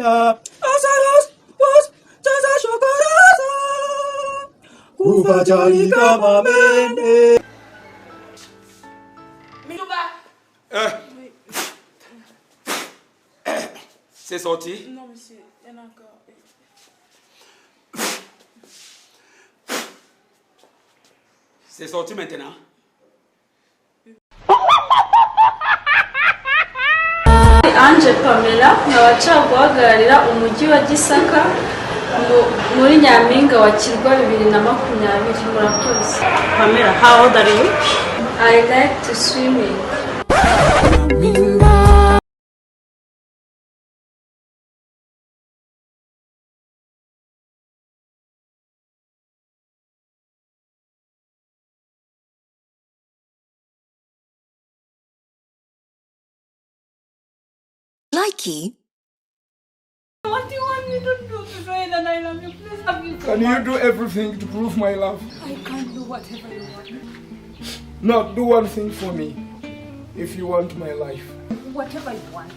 Mamita, Asaros, was, Zaza Shokarasa, Kufajalika Mamene. C'est sorti? Non, monsieur, il y en a encore. C'est sorti maintenant? Anje Pamela nabaca guhagararira umujyi wa Gisaka muri Nyampinga wa Kirwa 2020. Murakoze. Pamela, how old are you? I like to swimming. Likey? What do you want me to do to say that I love you? Please love you. Can you do everything to prove my love? I can't do whatever you want. No, do one thing for me. If you want my life. Whatever you want.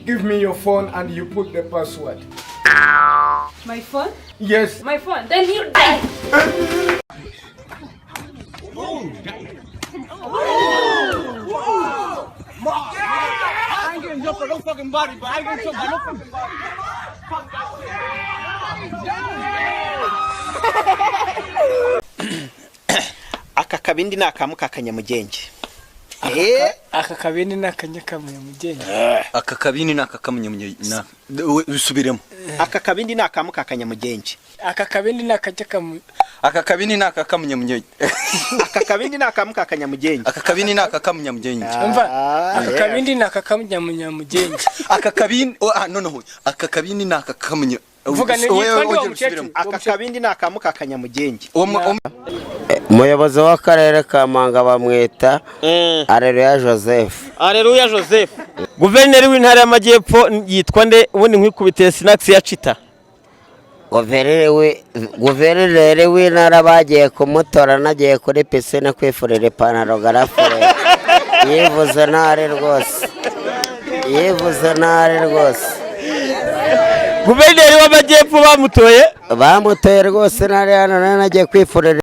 Give me your phone and you put the password. My phone? Yes. My phone. Then you die. I ain't getting jumped for no fucking body, but I ain't getting jumped for no fucking body. Aka kabindi nakamuka kanyamugenge. Aka kabindi nakanyamugenge. Aka kabindi nakakamunyamugenge. Bisubiremo. Aka kabindi nakamuka kanyamugenge. Aka kabindi nakajyakamu. Aka kabindi nakakamunyamugenge. Aka kabindi nakamuka kanyamugenge. Aka kabindi nakakamunyamugenge. Umva, aka kabindi nakakamunyamugenge. Aka kabindi no. Aka kabindi nakakamunya. Vuga n'igihe aka kabindi nakamuka kanyamugenge. Umuyobozi w'akarere ka Manga bamwita Areruya Joseph. Areruya Joseph. Guverineri w'intara y'Amajyepfo yitwa nde ubundi nkwikubite Sinax ya Chita. Guverineri w'intara bagiye kumutora nagiye kuri pisine kwifurira ipantaro garafure. Yivuze ntare rwose. Guverineri w'Amajyepfo bamutoye rwose ntare hano nagiye kwifurira.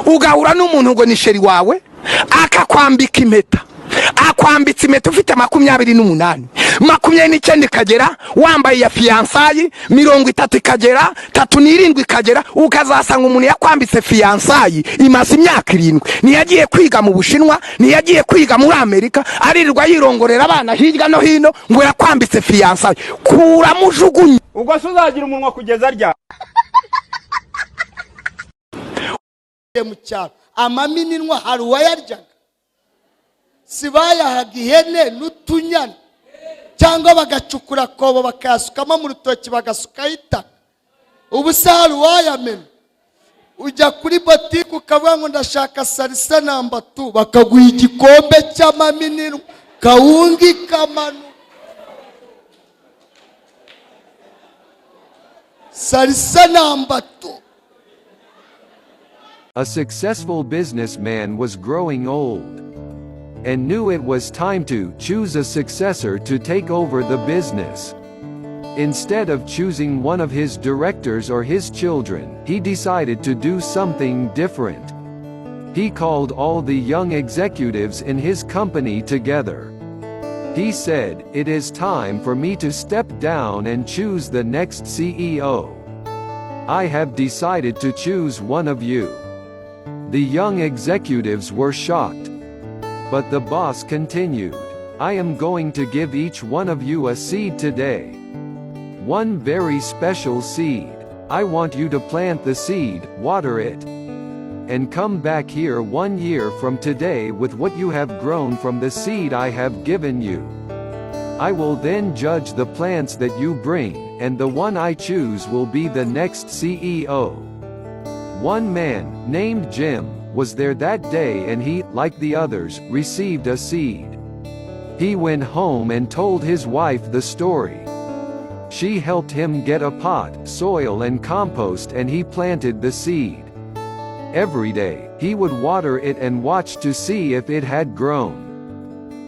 Ugahura n'umuntu ngo ni sheri wawe akakwambika impeta akwambitse impeta ufite 28 29 ikagera wambaye ya fiançailles 30 ikagera 37 ikagera ukazasanga umuntu yakwambitse fiançailles imaze imyaka 7 niyagiye kwiga mu Bushinwa niyagiye kwiga muri Amerika aririrwa yirongorera abana hirya no hino ngo yakwambitse fiançailles kura mujugunye ubwo suzagira umunwa kugeza rya mu cyaro amaminwa hari uwayaryaga si bayahaga ihene n'utunyana cyangwa bagacukura kobo bakayasukamo mu rutoki bagasukaho itaka ubu se hari uwayamena ujya kuri botike ukavuga ngo ndashaka salisa namba 2 bakaguha igikombe cy'amaminwa kawungi kamanu salisa namba 2. A successful businessman was growing old and knew it was time to choose a successor to take over the business. Instead of choosing one of his directors or his children, he decided to do something different. He called all the young executives in his company together. He said, "It is time for me to step down and choose the next CEO. I have decided to choose one of you." The young executives were shocked. But the boss continued, "I am going to give each one of you a seed today. One very special seed. I want you to plant the seed, water it, and come back here 1 year from today with what you have grown from the seed I have given you. I will then judge the plants that you bring, and the one I choose will be the next CEO." One man, named Jim, was there that day and he, like the others, received a seed. He went home and told his wife the story. She helped him get a pot, soil and compost, and he planted the seed. Every day, he would water it and watch to see if it had grown.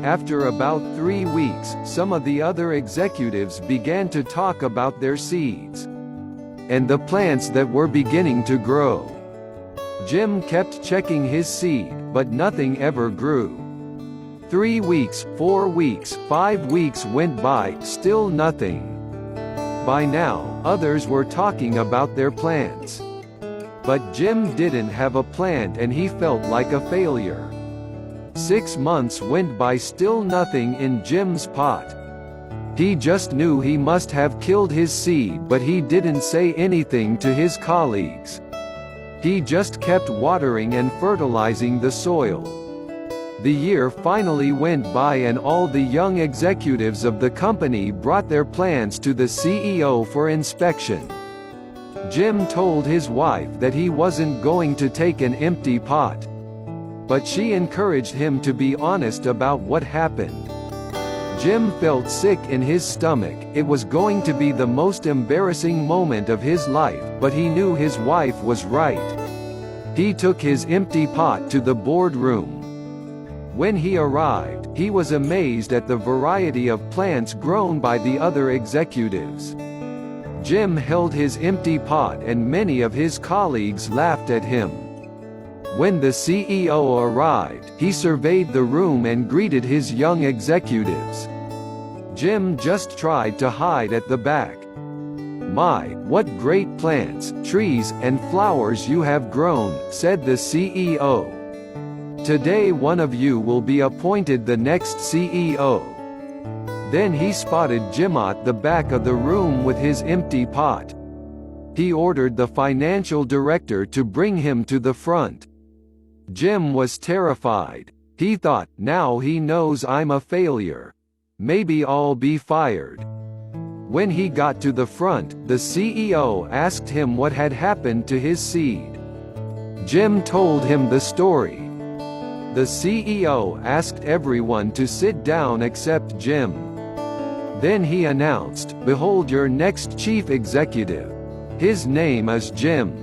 After about 3 weeks, some of the other executives began to talk about their seeds and the plants that were beginning to grow. Jim kept checking his seed, but nothing ever grew. 3 weeks, 4 weeks, 5 weeks went by, still nothing. By now, others were talking about their plants. But Jim didn't have a plant and he felt like a failure. 6 months went by, still nothing in Jim's pot. He just knew he must have killed his seed, but he didn't say anything to his colleagues. He just kept watering and fertilizing the soil. The year finally went by and all the young executives of the company brought their plans to the CEO for inspection. Jim told his wife that he wasn't going to take an empty pot. But she encouraged him to be honest about what happened. Jim felt sick in his stomach. It was going to be the most embarrassing moment of his life, but he knew his wife was right. He took his empty pot to the boardroom. When he arrived, he was amazed at the variety of plants grown by the other executives. Jim held his empty pot and many of his colleagues laughed at him. When the CEO arrived, he surveyed the room and greeted his young executives. Jim just tried to hide at the back. "My, what great plants, trees, and flowers you have grown," said the CEO. "Today one of you will be appointed the next CEO." Then he spotted Jim at the back of the room with his empty pot. He ordered the financial director to bring him to the front. Jim was terrified. He thought, "Now he knows I'm a failure. Maybe I'll be fired." When he got to the front, the CEO asked him what had happened to his seed. Jim told him the story. The CEO asked everyone to sit down except Jim. Then he announced, "Behold your next chief executive. His name is Jim."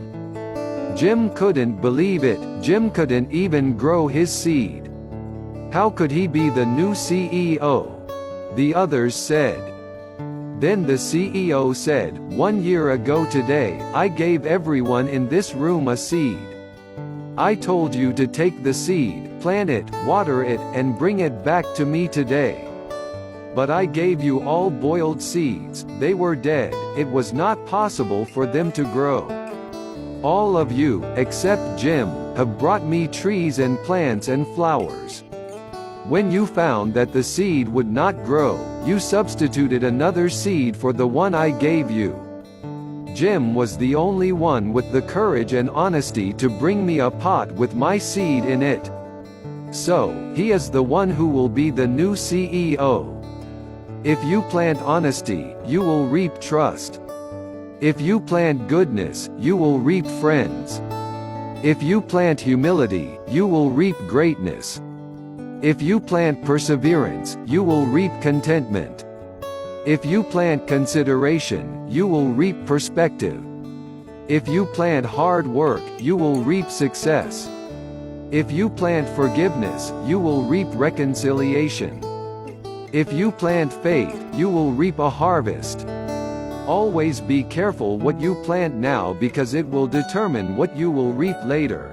Jim couldn't believe it. Jim couldn't even grow his seed. How could he be the new CEO? The others said. Then the CEO said, "1 year ago today, I gave everyone in this room a seed. I told you to take the seed, plant it, water it, and bring it back to me today. But I gave you all boiled seeds, they were dead, it was not possible for them to grow. All of you, except Jim, have brought me trees and plants and flowers. When you found that the seed would not grow, you substituted another seed for the one I gave you." Jim was the only one with the courage and honesty to bring me a pot with my seed in it. So, he is the one who will be the new CEO. If you plant honesty, you will reap trust. If you plant goodness, you will reap friends. If you plant humility, you will reap greatness. If you plant perseverance, you will reap contentment. If you plant consideration, you will reap perspective. If you plant hard work, you will reap success. If you plant forgiveness, you will reap reconciliation. If you plant faith, you will reap a harvest. Always be careful what you plant now because it will determine what you will reap later.